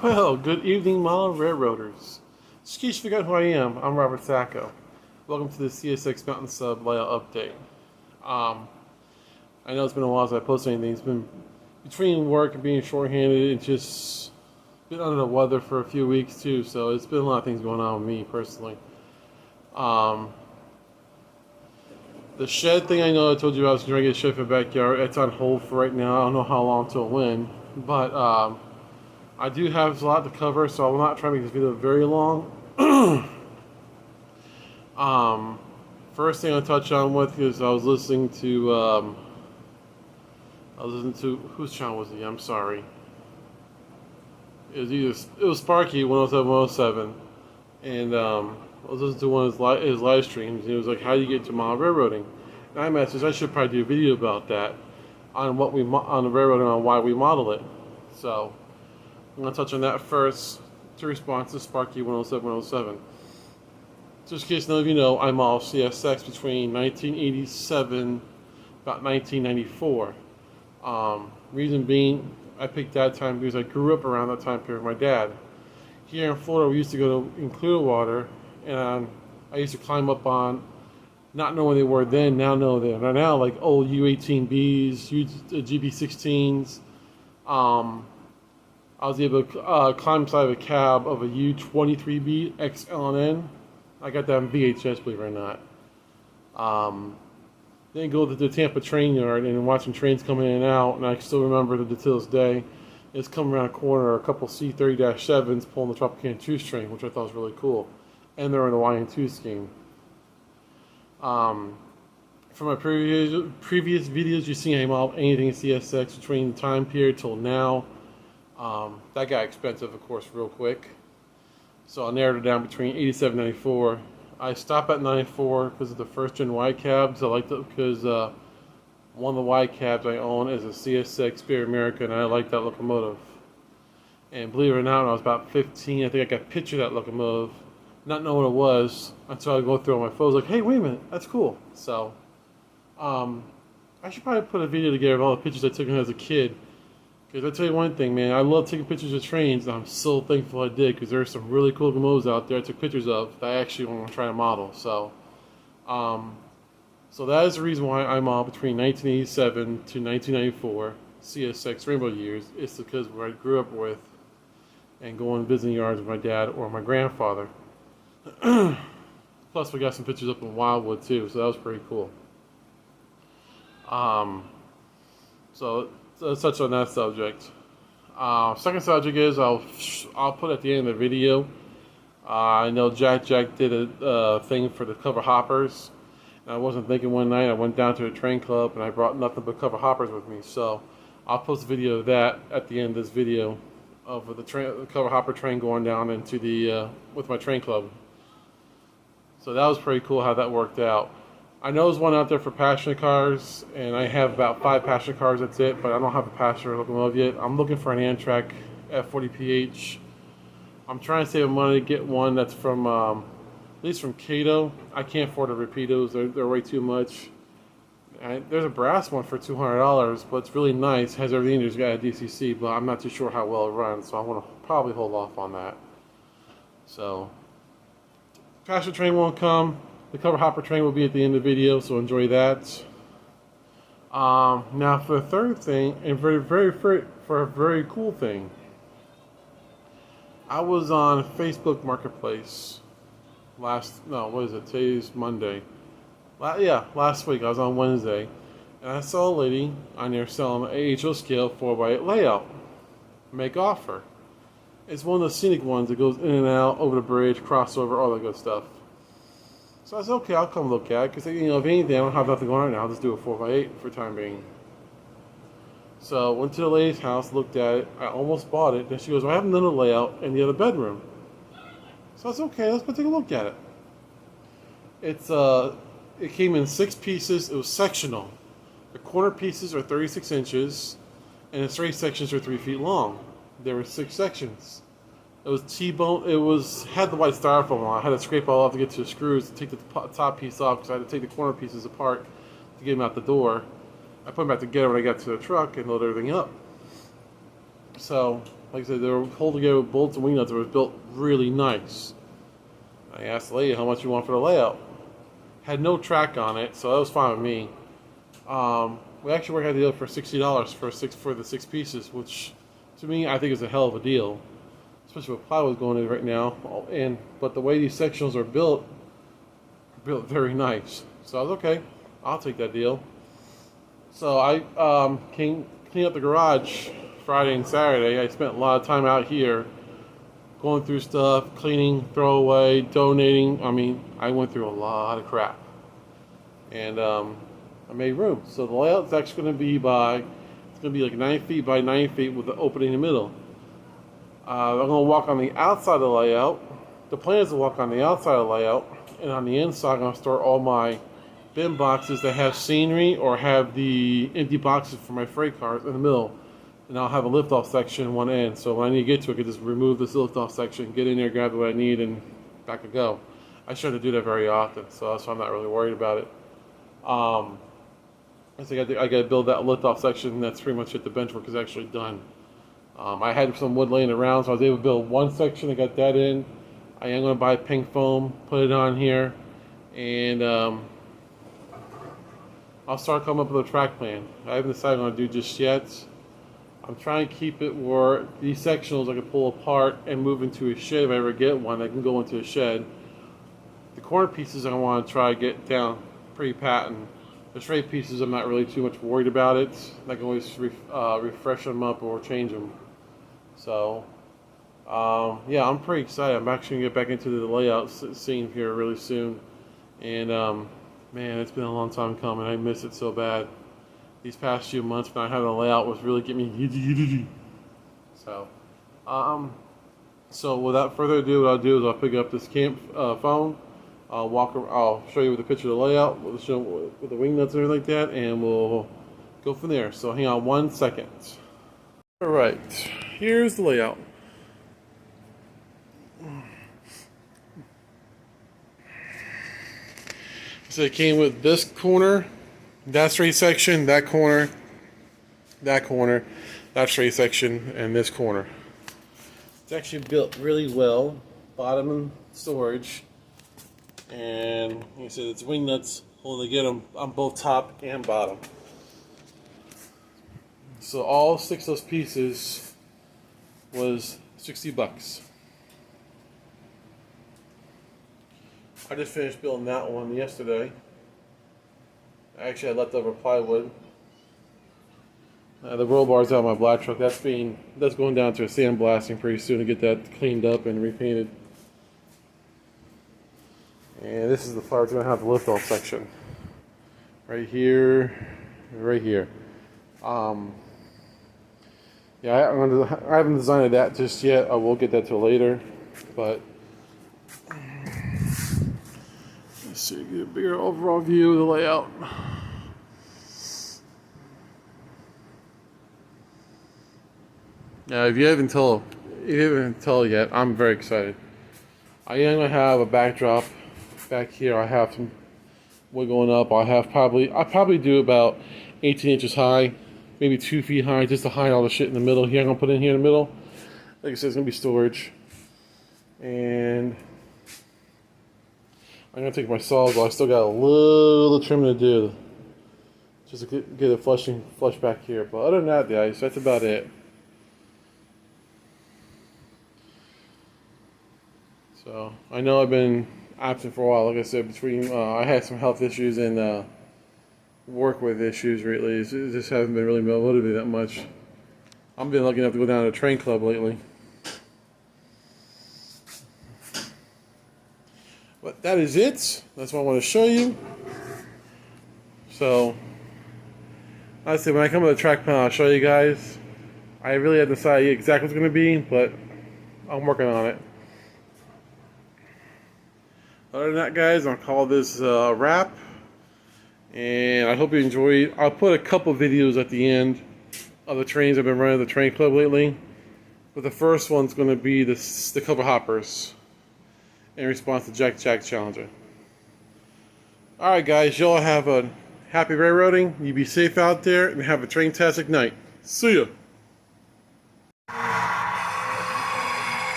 Well, good evening, model railroaders. Just in case you forgot who I am, I'm Robert Sacco. Welcome to the CSX Mountain Sub layout update. I know it's been a while since I posted anything. It's been between work and being shorthanded and just been under the weather for a few weeks too, so it's been a lot of things going on with me personally. The shed thing, I know I told you I was trying to get a shed for the backyard. It's on hold for right now. I don't know how long till when, but I do have a lot to cover, so I will not try to make this video very long. First thing I'll touch on with is I was listening to whose channel was it? I'm sorry. It was Sparky 107, and I was listening to one of his live streams, and he was like, "How do you get to model railroading?" And I messaged, I should probably do a video about that on the railroading, on why we model it. So I'm going to touch on that first to respond to Sparky 107. Just in case none of you know, I modeled CSX between 1987 about 1994. Reason being, I picked that time because I grew up around that time period with my dad. Here in Florida, we used to go in Clearwater, and I used to climb up on, not knowing they were then, now know they are now, like old U-18Bs, GB-16s. I was able to climb inside of a cab of a U-23B XLN. I got that on VHS, believe it or not. Then go to the Tampa train yard and watching trains come in and out, and I still remember to this day. It's coming around a corner, a couple C-30-7s pulling the Tropicana 2 train, which I thought was really cool. And they're in the YN2 scheme. From my previous videos, you've seen I modeled anything in CSX between the time period till now. That got expensive, of course, real quick. So I narrowed it down between 87 and 94. I stopped at 94 because of the first gen Y cabs. I liked it because one of the Y cabs I own is a CSX Spirit America, and I like that locomotive. And believe it or not, when I was about 15, I think I got a picture of that locomotive, not knowing what it was, until I go through all my photos, like, hey, wait a minute, that's cool. So, I should probably put a video together of all the pictures I took when I was a kid. Because I'll tell you one thing, man, I love taking pictures of trains, and I'm so thankful I did, because there are some really cool locomotives out there I took pictures of that I actually want to try to model. So, so that is the reason why I modeled between 1987 to 1994 CSX Rainbow years. It's because where I grew up with, and going visiting yards with my dad or my grandfather. Plus, we got some pictures up in Wildwood too, so that was pretty cool. So let's touch on that subject. Second subject is I'll put at the end of the video. I know Jack did a thing for the cover hoppers, and I wasn't thinking one night. I went down to a train club and I brought nothing but cover hoppers with me. So I'll post a video of that at the end of this video of the cover hopper train going down into the with my train club. So that was pretty cool how that worked out. I know there's one out there for passenger cars, and I have about 5 passenger cars, that's it, but I don't have a passenger locomotive yet. I'm looking for an Amtrak F40PH. I'm trying to save money to get one that's from, at least from Cato. I can't afford the Rapidos, they're way too much. There's a brass one for $200, but it's really nice, has everything, there's got a DCC, but I'm not too sure how well it runs, so I want to probably hold off on that. So, passenger train won't come. The cover hopper train will be at the end of the video, so enjoy that. Now for the third thing, and for a very cool thing, I was on Facebook Marketplace today's Monday. Last week I was on Wednesday, and I saw a lady on there selling an AHO scale 4x8 layout. Make offer. It's one of the scenic ones that goes in and out, over the bridge, crossover, all that good stuff. So I said, okay, I'll come look at it, because, if anything, I don't have nothing going on right now. I'll just do a 4x8 for time being. So went to the lady's house, looked at it. I almost bought it. Then she goes, well, I have another layout in the other bedroom. So I said, okay, let's go take a look at it. It came in 6 pieces. It was sectional. The corner pieces are 36 inches, and the straight sections are 3 feet long. There were 6 sections. It was T-bone. Had the white styrofoam on. I had to scrape all off to get to the screws to take the top piece off, because I had to take the corner pieces apart to get them out the door. I put them back together when I got to the truck and load everything up. So Like I said, they were pulled together with bolts and wing nuts. It was built really nice. I asked the lady how much you want for the layout. Had no track on it, so that was fine with me. We actually worked out the deal for $60 for the 6 pieces, which to me I think is a hell of a deal, especially with plywood going in right now. But the way these sectionals are built very nice. So I was okay. I'll take that deal. So I cleaned up the garage Friday and Saturday. I spent a lot of time out here going through stuff, cleaning, throw away, donating. I mean, I went through a lot of crap. And I made room. So the layout's actually going to be it's going to be like 9 feet by 9 feet with the opening in the middle. I'm going to walk on the outside of the layout. The plan is to walk on the outside of the layout. And on the inside, I'm going to store all my bin boxes that have scenery or have the empty boxes for my freight cars in the middle. And I'll have a lift-off section in one end. So when I need to get to it, I can just remove this lift-off section, get in there, grab what I need, and back I go. I try to do that very often, so that's why I'm not really worried about it. So I got to build that lift-off section, and that's pretty much it. The bench work is actually done. I had some wood laying around, so I was able to build one section. I got that in. I am going to buy pink foam, put it on here, and I'll start coming up with a track plan. I haven't decided what I'm going to do just yet. I'm trying to keep it where these sectionals I can pull apart and move into a shed if I ever get one. I can go into a shed. The corner pieces I want to try to get down pretty patent. The straight pieces I'm not really too much worried about it. I can always refresh them up or change them. So yeah, I'm pretty excited. I'm actually going to get back into the layout scene here really soon. And man, it's been a long time coming. I miss it so bad. These past few months when I had a layout was really getting me. So without further ado, what I'll do is I'll pick up this camp phone. I'll show you with a picture of the layout, with the wing nuts and everything like that, and we'll go from there. So hang on 1 second. All right, here's the layout. So it came with this corner, that straight section, that corner, that straight section, and this corner. It's actually built really well, bottom and storage, and like I said, it's wing nuts holding together on both top and bottom. So all 6 of those pieces was $60. I just finished building that one yesterday. I actually had leftover plywood. The roll bars out of my black truck. That's going down to a sandblasting pretty soon to get that cleaned up and repainted. And this is the part that's going to have the lift off section. Right here, right here. Yeah, I haven't designed that just yet. I will get that to later, but let's see, get a bigger overall view of the layout. Now, if you haven't told yet, I'm very excited. I am gonna have a backdrop back here. I have some wood going up. I'll probably do about 18 inches high, maybe 2 feet high, just to hide all the shit in the middle here. I'm gonna put in here in the middle. Like I said, it's gonna be storage, and I'm gonna take my saws. I still got a little trimming to do, just to get it flush back here. But other than that, guys, that's about it. So I know I've been absent for a while. Like I said, between I had some health issues and work with issues lately. It just haven't been really motivated that much. I've been lucky enough to go down to a train club lately. But that is it. That's what I want to show you. So, like I said, when I come to the track panel, I'll show you guys. I really haven't decided exactly what's going to be, but I'm working on it. Other than that, guys, I'll call this a wrap. And I hope you enjoyed. I'll put a couple videos at the end of the trains I've been running at the train club lately. But the first one's going to be the cover hoppers in response to Jack Challenger. Alright, guys, y'all have a happy railroading. You be safe out there and have a train-tastic night. See ya!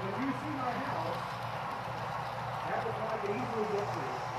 If you see my house, that was what I could easily get to.